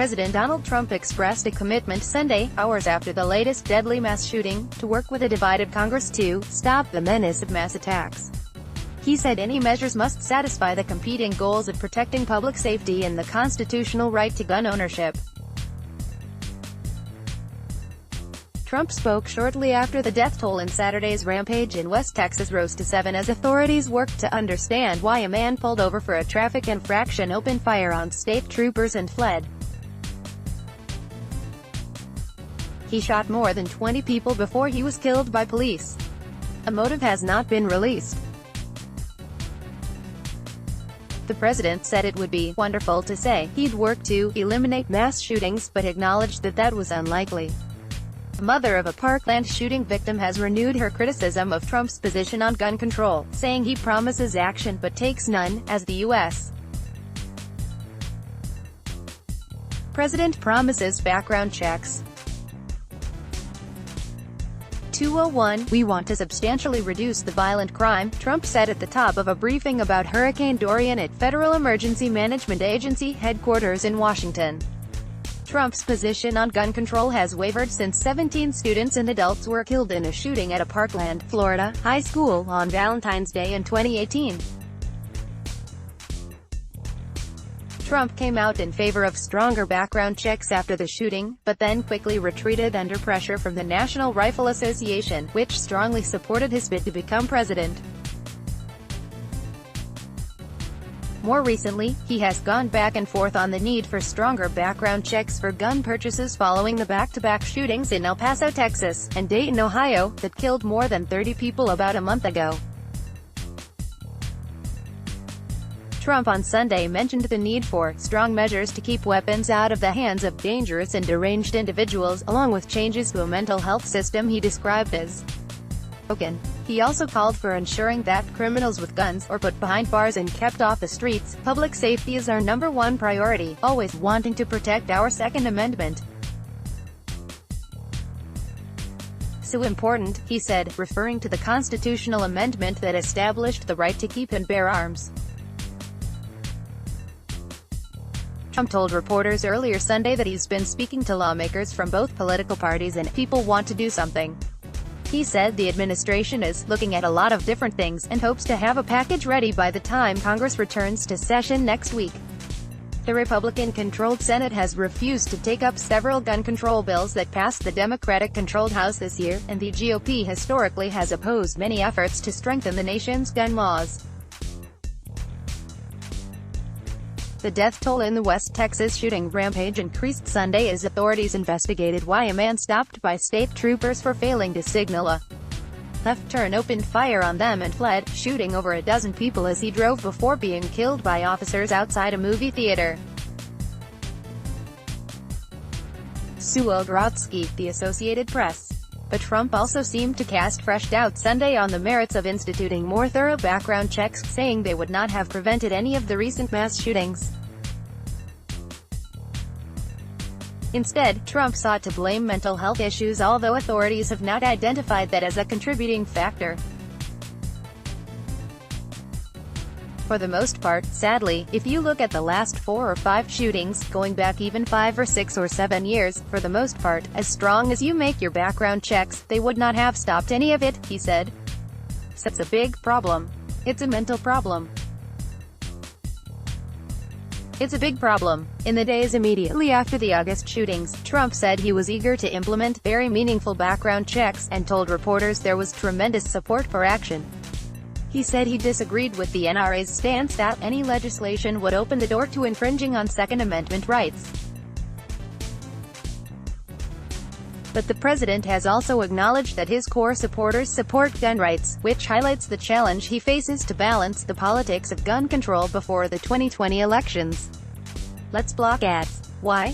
President Donald Trump expressed a commitment Sunday, hours after the latest deadly mass shooting, to work with a divided Congress to stop the menace of mass attacks. He said any measures must satisfy the competing goals of protecting public safety and the constitutional right to gun ownership. Trump spoke shortly after the death toll in Saturday's rampage in West Texas rose to 7 as authorities worked to understand why a man pulled over for a traffic infraction opened fire on state troopers and fled. He shot more than 20 people before he was killed by police. A motive has not been released. The president said it would be wonderful to say he'd work to eliminate mass shootings, but acknowledged that that was unlikely. The mother of a Parkland shooting victim has renewed her criticism of Trump's position on gun control, saying he promises action but takes none, as the U.S. president promises background checks. 201, "We want to substantially reduce the violent crime," Trump said at the top of a briefing about Hurricane Dorian at Federal Emergency Management Agency headquarters in Washington. Trump's position on gun control has wavered since 17 students and adults were killed in a shooting at a Parkland, Florida, high school on Valentine's Day in 2018. Trump came out in favor of stronger background checks after the shooting, but then quickly retreated under pressure from the National Rifle Association, which strongly supported his bid to become president. More recently, he has gone back and forth on the need for stronger background checks for gun purchases following the back-to-back shootings in El Paso, Texas, and Dayton, Ohio, that killed more than 30 people about a month ago. Trump on Sunday mentioned the need for strong measures to keep weapons out of the hands of dangerous and deranged individuals, along with changes to a mental health system he described as broken. He also called for ensuring that criminals with guns are put behind bars and kept off the streets. "Public safety is our number one priority, always wanting to protect our Second Amendment. So important," he said, referring to the constitutional amendment that established the right to keep and bear arms. Trump told reporters earlier Sunday that he's been speaking to lawmakers from both political parties and people want to do something. He said the administration is looking at a lot of different things and hopes to have a package ready by the time Congress returns to session next week. The Republican-controlled Senate has refused to take up several gun control bills that passed the Democratic-controlled House this year, and the GOP historically has opposed many efforts to strengthen the nation's gun laws. The death toll in the West Texas shooting rampage increased Sunday as authorities investigated why a man stopped by state troopers for failing to signal a left turn opened fire on them and fled, shooting over a dozen people as he drove before being killed by officers outside a movie theater. Sue Grodsky, The Associated Press. But Trump also seemed to cast fresh doubt Sunday on the merits of instituting more thorough background checks, saying they would not have prevented any of the recent mass shootings. Instead, Trump sought to blame mental health issues, although authorities have not identified that as a contributing factor. For the most part, sadly, if you look at the last 4 or 5 shootings, going back even 5 or 6 or 7 years, for the most part, as strong as you make your background checks, they would not have stopped any of it, he said. It's a big problem. It's a mental problem. It's a big problem. In the days immediately after the August shootings, Trump said he was eager to implement very meaningful background checks, and told reporters there was tremendous support for action. He said he disagreed with the NRA's stance that any legislation would open the door to infringing on Second Amendment rights. But the president has also acknowledged that his core supporters support gun rights, which highlights the challenge he faces to balance the politics of gun control before the 2020 elections. Let's block ads. Why?